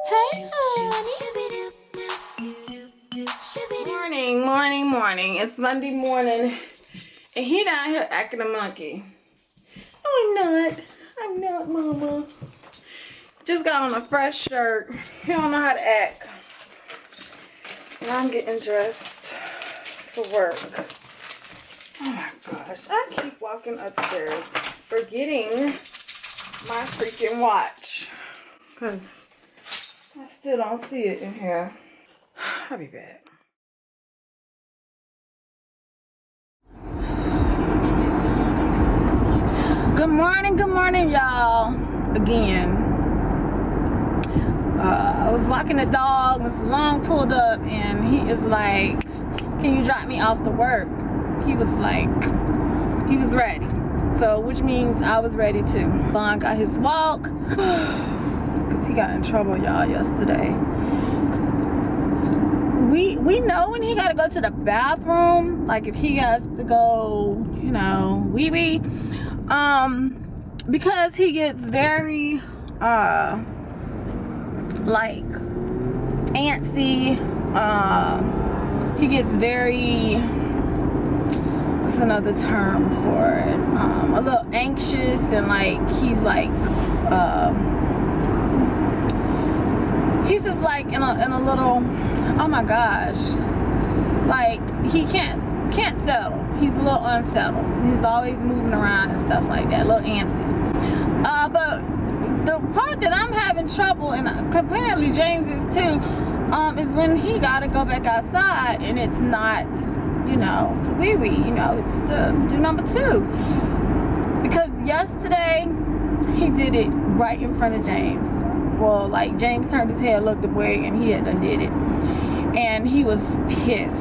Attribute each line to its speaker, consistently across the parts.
Speaker 1: Hey, honey. Morning. It's Monday morning, and he down here acting a monkey. No, I'm not, Mama. Just got on a fresh shirt. He don't know how to act. And I'm getting dressed for work. Oh my gosh, I keep walking upstairs, forgetting my freaking watch, because I still don't see it in here. I'll be back. Good morning, y'all. Again. I was walking the dog, Mr. Long pulled up, and he is like, can you drop me off to work? He was like, he was ready. So, which means I was ready too. Long got his walk, because he got in trouble, y'all, yesterday. We know when he got to go to the bathroom, like if he has to go, you know, wee-wee, because he gets very, like, antsy, he gets very, what's another term for it, a little anxious, and like, he's like, he's just like in a little, oh my gosh, like he can't settle. He's a little unsettled. He's always moving around and stuff like that, a little antsy. But the part that I'm having trouble, and apparently James is too, is when he gotta go back outside and it's not, you know, it's wee-wee, you know, it's the do number 2. Because yesterday he did it right in front of James. Well, like, James turned his head, looked away, and he had done did it. And he was pissed.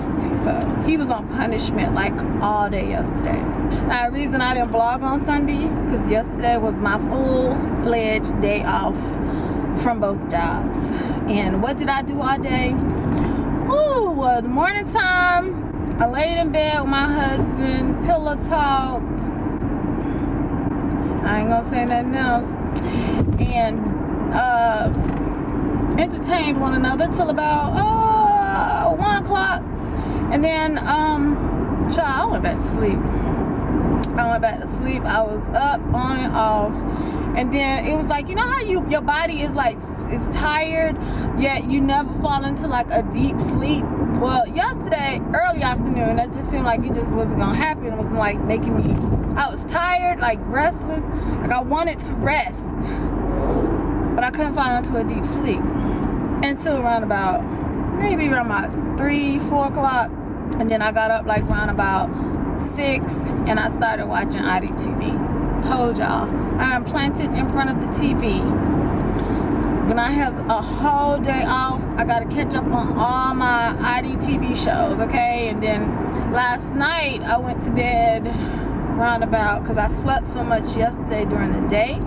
Speaker 1: So, he was on punishment, like, all day yesterday. Now, the reason I didn't vlog on Sunday, because yesterday was my full-fledged day off from both jobs. And what did I do all day? Ooh, well, the morning time, I laid in bed with my husband, pillow talked. I ain't gonna say nothing else. And entertained one another till about 1 o'clock, and then child, I went back to sleep. I was up on and off, and then it was like, you know how your body is like, is tired, yet you never fall into like a deep sleep. Well, yesterday early afternoon, that just seemed like it just wasn't gonna happen. It was like making me, I was tired, like restless, like I wanted to rest, but I couldn't fall into a deep sleep until around about, maybe around about 3-4 o'clock. And then I got up like around about 6, and I started watching IDTV. Told y'all, I am planted in front of the TV. When I have a whole day off, I gotta catch up on all my IDTV shows, okay? And then last night I went to bed around about, because I slept so much yesterday during the day,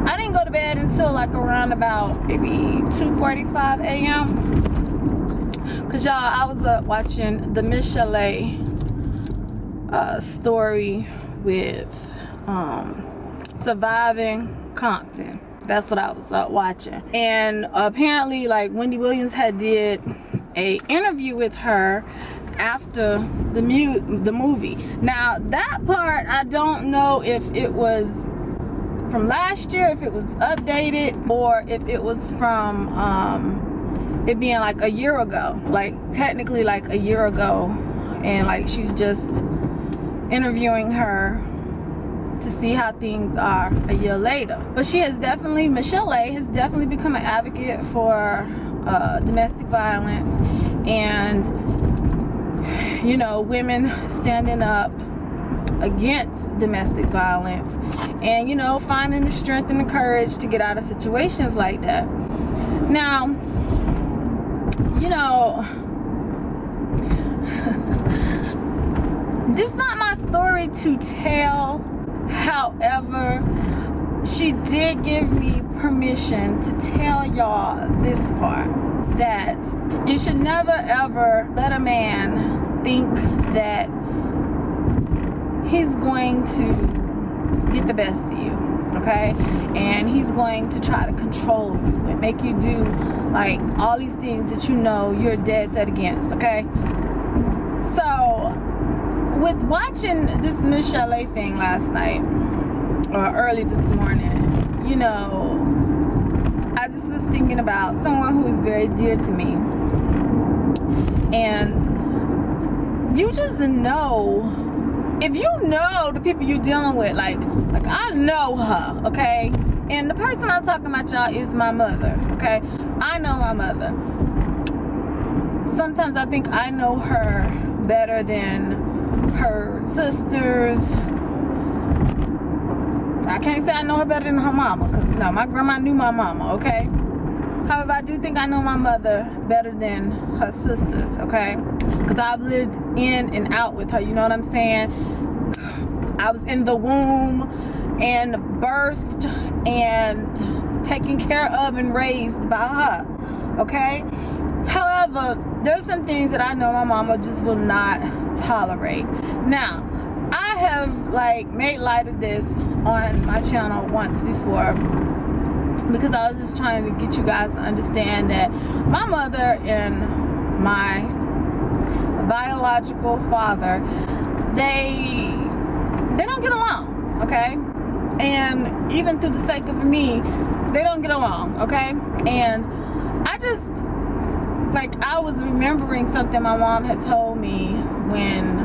Speaker 1: I didn't go to bed until like around about maybe 2:45 a.m. Cause y'all, I was up watching the Michelle story with Surviving Compton. That's what I was watching. And apparently, like, Wendy Williams had did a interview with her after the movie. Now that part, I don't know if it was from last year, if it was updated, or if it was from it being like a year ago, like technically like a year ago, and like she's just interviewing her to see how things are a year later. But she has definitely, Michelle has definitely become an advocate for domestic violence, and you know, women standing up against domestic violence, and you know, finding the strength and the courage to get out of situations like that. Now, you know, this is not my story to tell. However, she did give me permission to tell y'all this part, that you should never ever let a man think that he's going to get the best of you, okay? And he's going to try to control you and make you do like all these things that you know you're dead set against, okay? So with watching this Miss Chalet thing last night or early this morning, you know, I just was thinking about someone who is very dear to me. And you just know, if you know the people you're dealing with, like I know her, okay? And the person I'm talking about, y'all, is my mother, okay? I know my mother. Sometimes I think I know her better than her sisters. I can't say I know her better than her mama, because no, my grandma knew my mama, okay? However, I do think I know my mother better than her sisters, okay? Because I've lived in and out with her, you know what I'm saying? I was in the womb and birthed and taken care of and raised by her, okay? However, there's some things that I know my mama just will not tolerate. Now, I have like made light of this on my channel once before, because I was just trying to get you guys to understand that my mother and my biological father, they don't get along, okay? And even through the sake of me, they don't get along, okay? And I just, like, I was remembering something my mom had told me when,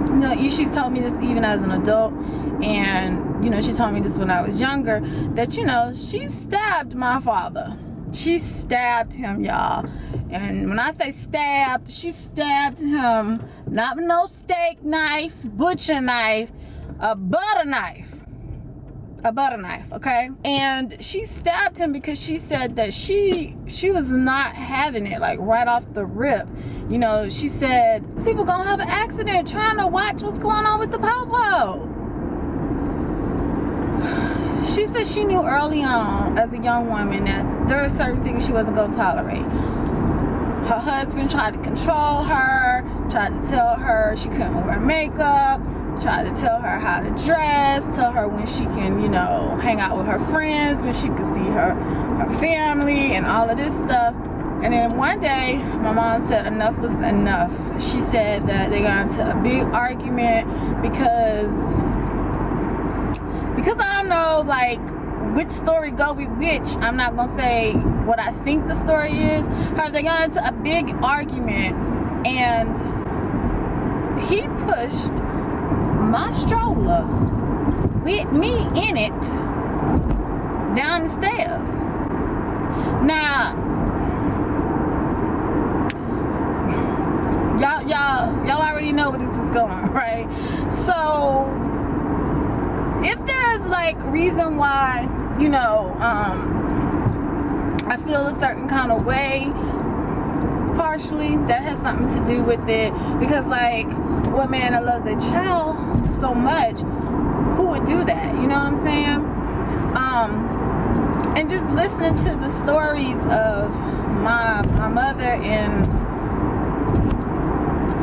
Speaker 1: you know, she's told me this even as an adult, and, you know, she told me this when I was younger, that, you know, she stabbed my father. She stabbed him, y'all. And when I say stabbed, she stabbed him, not with no steak knife, butcher knife, a butter knife. A butter knife, okay? And she stabbed him because she said that she was not having it, like, right off the rip. You know, she said, people gonna have an accident trying to watch what's going on with the popo. She said she knew early on, as a young woman, that there are certain things she wasn't gonna tolerate. Her husband tried to control her, tried to tell her she couldn't wear makeup, tried to tell her how to dress, tell her when she can, you know, hang out with her friends, when she could see her family and all of this stuff. And then one day, my mom said enough was enough. She said that they got into a big argument because I don't know, like, which story go with which. I'm not gonna say what I think the story is. However, they got into a big argument, and he pushed my stroller with me in it down the stairs. Now, y'all already know where this is going, right? So if there's like reason why, you know, I feel a certain kind of way, partially that has something to do with it, because like, what man that loves their child so much, who would do that? You know what I'm saying? And just listening to the stories of my mother and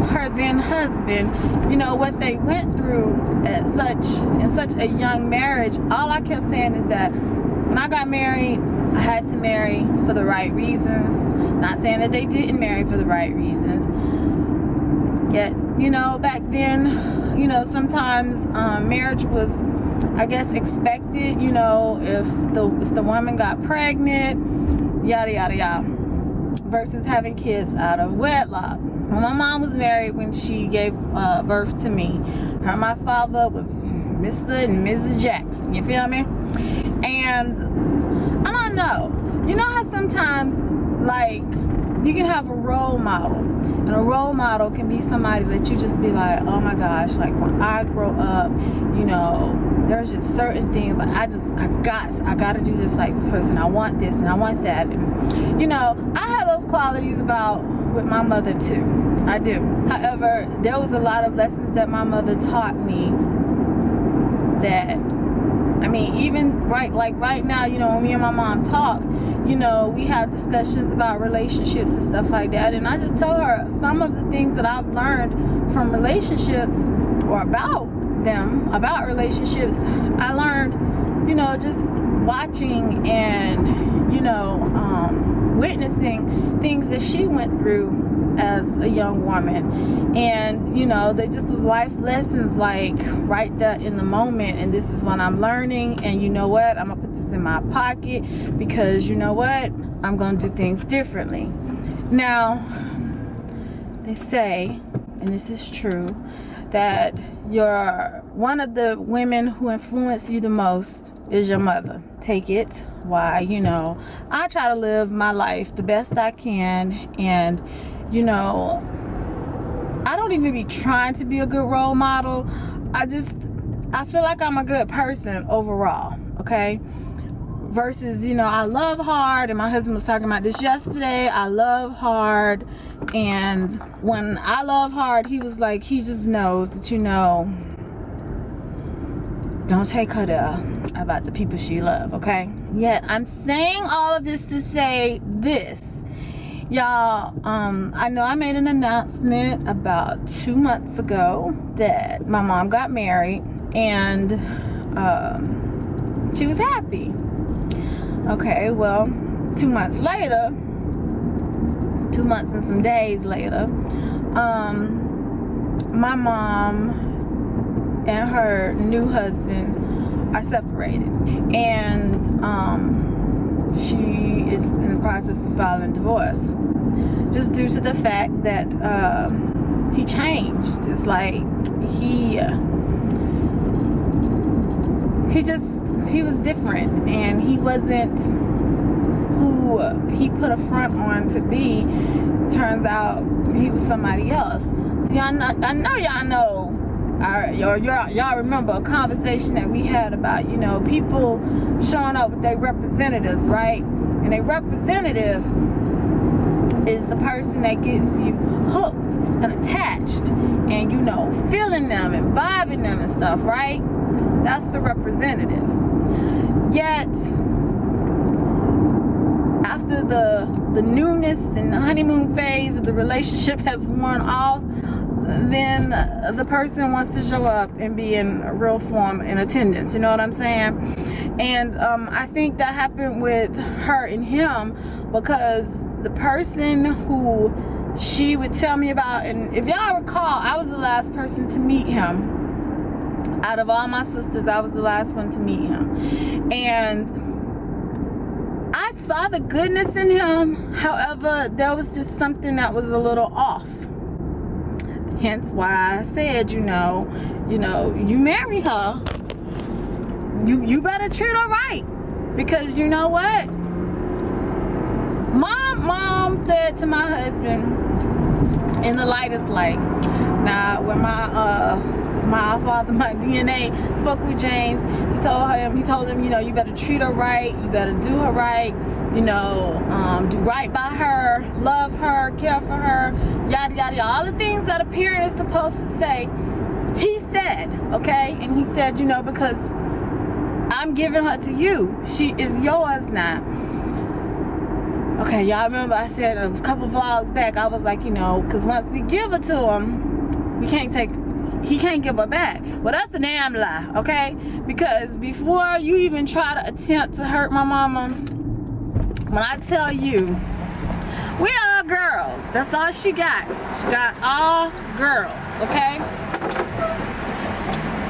Speaker 1: her then husband, you know, what they went through at such a young marriage. All I kept saying is that when I got married, I had to marry for the right reasons. Not saying that they didn't marry for the right reasons. Yet, you know, back then, you know, sometimes marriage was, I guess, expected. You know, if the woman got pregnant, yada yada yada, versus having kids out of wedlock. When my mom was married, when she gave birth to me, her and my father was Mr. and Mrs. Jackson. You feel me? And I don't know. You know how sometimes, like, you can have a role model, and a role model can be somebody that you just be like, oh my gosh, like when I grow up, you know, there's just certain things like I gotta do this like this person. I want this and I want that, and you know, I have those qualities with my mother too. I do. However, there was a lot of lessons that my mother taught me that, I mean, even right now, you know, when me and my mom talk, you know, we have discussions about relationships and stuff like that, and I just tell her some of the things that I've learned from relationships, or about them, about relationships, I learned, you know, just watching and, you know, witnessing things that she went through as a young woman. And, you know, they just was life lessons, like right there in the moment. And this is what I'm learning. And you know what? I'm gonna put this in my pocket, because you know what? I'm gonna do things differently. Now, they say, and this is true, that one of the women who influence you the most is your mother. Take it. Why? You know, I try to live my life the best I can, and you know, I don't even be trying to be a good role model. I feel like I'm a good person overall, okay? Versus, you know, I love hard, and my husband was talking about this yesterday. I love hard, and when I love hard, he was like, he just knows that, you know, don't take her there about the people she love, okay? Yet I'm saying all of this to say this. Y'all, I know I made an announcement about 2 months ago that my mom got married, and she was happy. Okay, well, 2 months later, 2 months and some days later, my mom and her new husband are separated, and she is in the process of filing divorce, just due to the fact that he changed. It's like he was different, and he wasn't who he put a front on to be. Turns out he was somebody else. So y'all know, I know y'all know, y'all remember a conversation that we had about, you know, people showing up with their representatives, right? And a representative is the person that gets you hooked and attached, and, you know, feeling them and vibing them and stuff, right? That's the representative. Yet after the newness and the honeymoon phase of the relationship has worn off, then the person wants to show up and be in real form in attendance. You know what I'm saying? And I think that happened with her and him, because the person who she would tell me about, and if y'all recall, I was the last person to meet him. Out of all my sisters, I was the last one to meet him. And I saw the goodness in him. However, there was just something that was a little off. Hence why I said, you know, you marry her, you better treat her right. Because you know what? Mom said to my husband in the lightest light. Now, when my father, my DNA, spoke with James, he told him, you know, you better treat her right, you better do her right, you know, do right by her, love her, care for her, yada yada yada, all the things that a parent is supposed to say. He said, okay, and he said, you know, because I'm giving her to you, she is yours now. Okay, y'all remember I said a couple vlogs back, I was like, you know, because once we give her to him, he can't give her back. Well, that's a damn lie, okay? Because before you even try to attempt to hurt my mama, when I tell you, we're all girls. That's all she got. She got all girls, okay?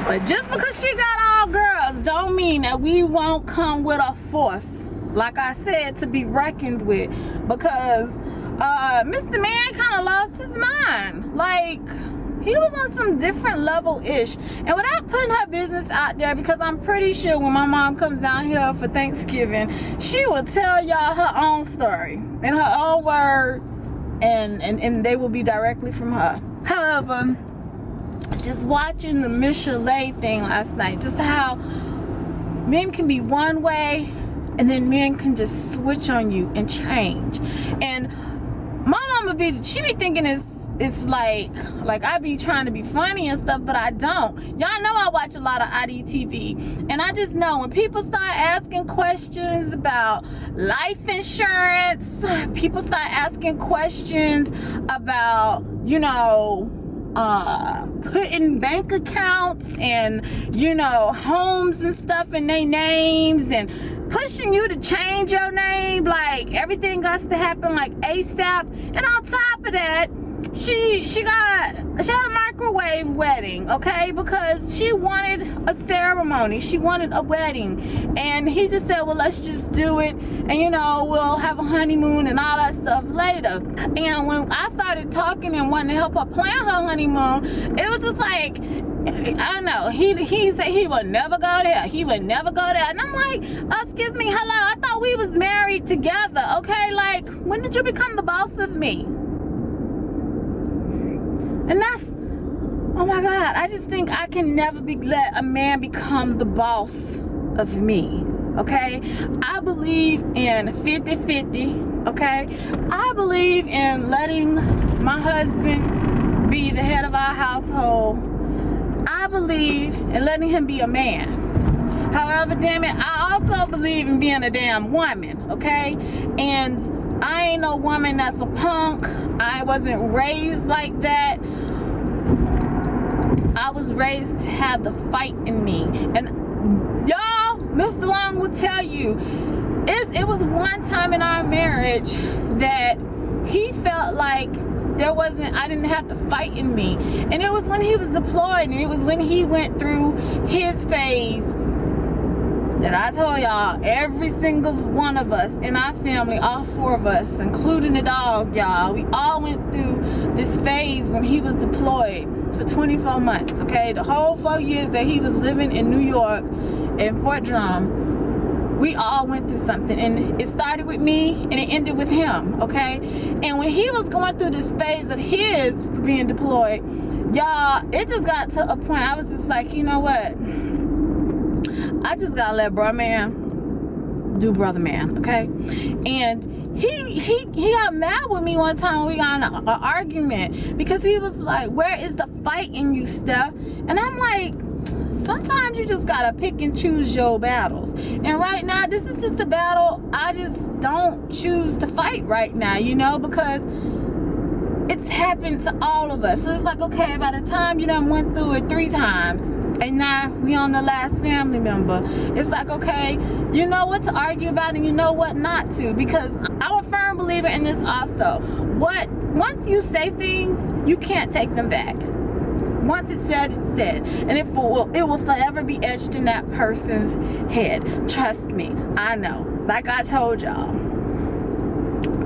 Speaker 1: But just because she got all girls don't mean that we won't come with a force, like I said, to be reckoned with. Because Mr. Man kind of lost his mind. Like, he was on some different level-ish. And without putting her business out there, because I'm pretty sure when my mom comes down here for Thanksgiving, she will tell y'all her own story in her own words, and they will be directly from her. However, just watching the Michelet thing last night, just how men can be one way, and then men can just switch on you and change. And my mama be thinking it's like I be trying to be funny and stuff, but I don't. Y'all know I watch a lot of IDTV, and I just know when people start asking questions about life insurance, people start asking questions about, you know, putting bank accounts and, you know, homes and stuff in their names and pushing you to change your name. Like, everything got to happen like ASAP. And on top of that, she had a microwave wedding, okay, because she wanted a ceremony, she wanted a wedding, and he just said, well, let's just do it, and you know, we'll have a honeymoon and all that stuff later. And when I started talking and wanting to help her plan her honeymoon, it was just like, I don't know, he said he would never go there, he would never go there, and I'm like, excuse me, hello, I thought we was married together, okay? Like, when did you become the boss of me? And that's, oh my God, I just think I can never let a man become the boss of me, okay? I believe in 50-50, okay? I believe in letting my husband be the head of our household. I believe in letting him be a man. However, damn it, I also believe in being a damn woman, okay? And I ain't no woman that's a punk. I wasn't raised like that. I was raised to have the fight in me. And y'all, Mr. Long will tell you, it was one time in our marriage that he felt like I didn't have the fight in me. And it was when he was deployed, and it was when he went through his phase that I told y'all, every single one of us in our family, all 4 of us, including the dog, y'all, we all went through this phase when he was deployed for 24 months, okay? The whole 4 years that he was living in New York, in Fort Drum, we all went through something. And it started with me, and it ended with him, okay? And when he was going through this phase of his for being deployed, y'all, it just got to a point, I was just like, you know what? I just gotta let brother man do brother man, okay? And he got mad with me one time when we got in an argument, because he was like, where is the fight in you, Steph? And I'm like, sometimes you just gotta pick and choose your battles. And right now, this is just a battle I just don't choose to fight right now, you know, because it's happened to all of us. So it's like, okay, by the time you done went through it 3 times, and now we on the last family member, it's like, okay, you know what to argue about and you know what not to, because I'm a firm believer in this also. Once you say things, you can't take them back. Once it's said, it's said, and it will forever be etched in that person's head. Trust me, I know. Like I told y'all,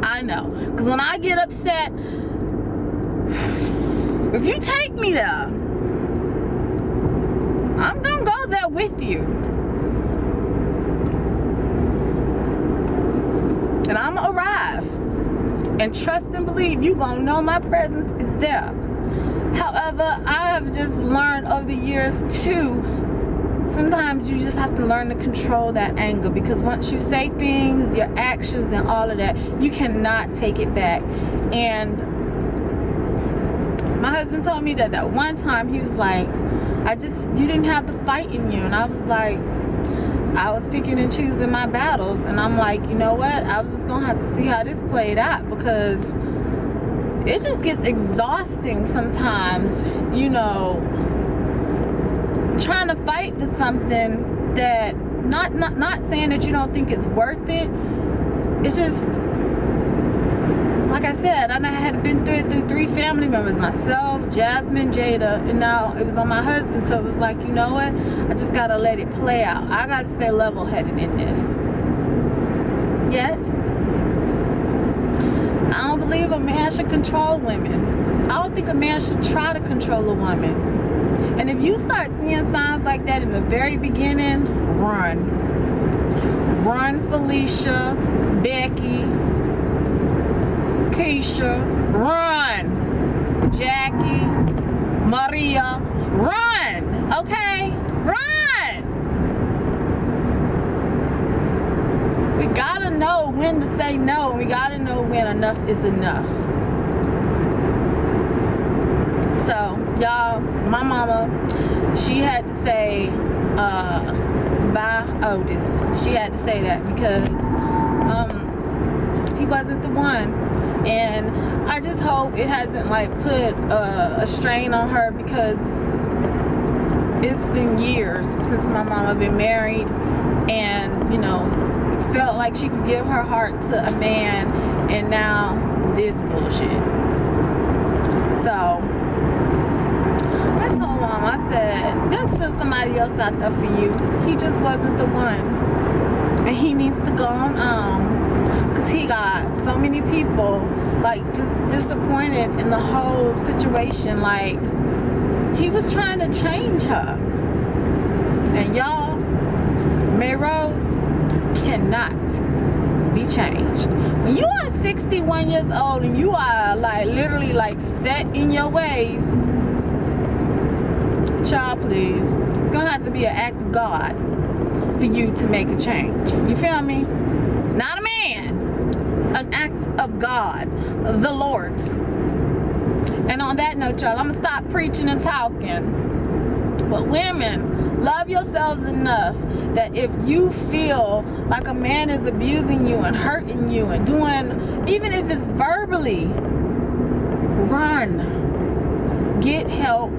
Speaker 1: I know. Because when I get upset, if you take me there, I'm gonna go there with you. And I'm gonna arrive. And trust and believe you gonna know my presence is there. However, I have just learned over the years too, sometimes you just have to learn to control that anger, because once you say things, your actions and all of that, you cannot take it back. And my husband told me that one time, he was like, you didn't have the fight in you. And I was like, I was picking and choosing my battles. And I'm like, you know what? I was just gonna have to see how this played out, because it just gets exhausting sometimes, you know, trying to fight for something that, not saying that you don't think it's worth it. It's just, like I said, I had been through 3 family members, myself, Jasmine, Jada, and now it was on my husband. So it was like, you know what? I just gotta let it play out. I gotta stay level-headed in this. Yet, I don't believe a man should control women. I don't think a man should try to control a woman. And if you start seeing signs like that in the very beginning, run. Run, Felicia, Becky, Keisha, run. Jackie, Maria, run, okay? Run! We gotta know when to say no, and we gotta know when enough is enough. So, y'all, my mama, she had to say, bye, Otis. She had to say that because, he wasn't the one. And I just hope it hasn't like put a strain on her, because it's been years since my mama been married, and you know, felt like she could give her heart to a man, and now this bullshit. So I told Mom, I said, there's still somebody else out there for you. He just wasn't the one, and he needs to go on, because he got so many people like just disappointed in the whole situation. Like, he was trying to change her, and y'all, May Rose cannot be changed. When you are 61 years old and you are like literally like set in your ways, child, please, it's gonna have to be an act of God for you to make a change. You feel me? Not a man, an act of God, the Lord's. And on that note, y'all, I'm gonna stop preaching and talking. But women, love yourselves enough that if you feel like a man is abusing you and hurting you and doing, even if it's verbally, run, get help,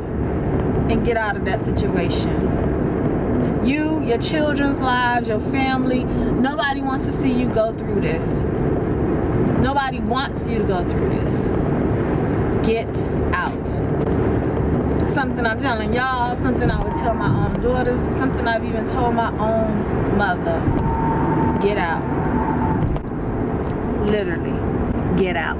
Speaker 1: and get out of that situation. You, your children's lives, your family, nobody wants to see you go through this. Nobody wants you to go through this. Get out. Something I'm telling y'all, something I would tell my own daughters, something I've even told my own mother. Get out. Literally, get out.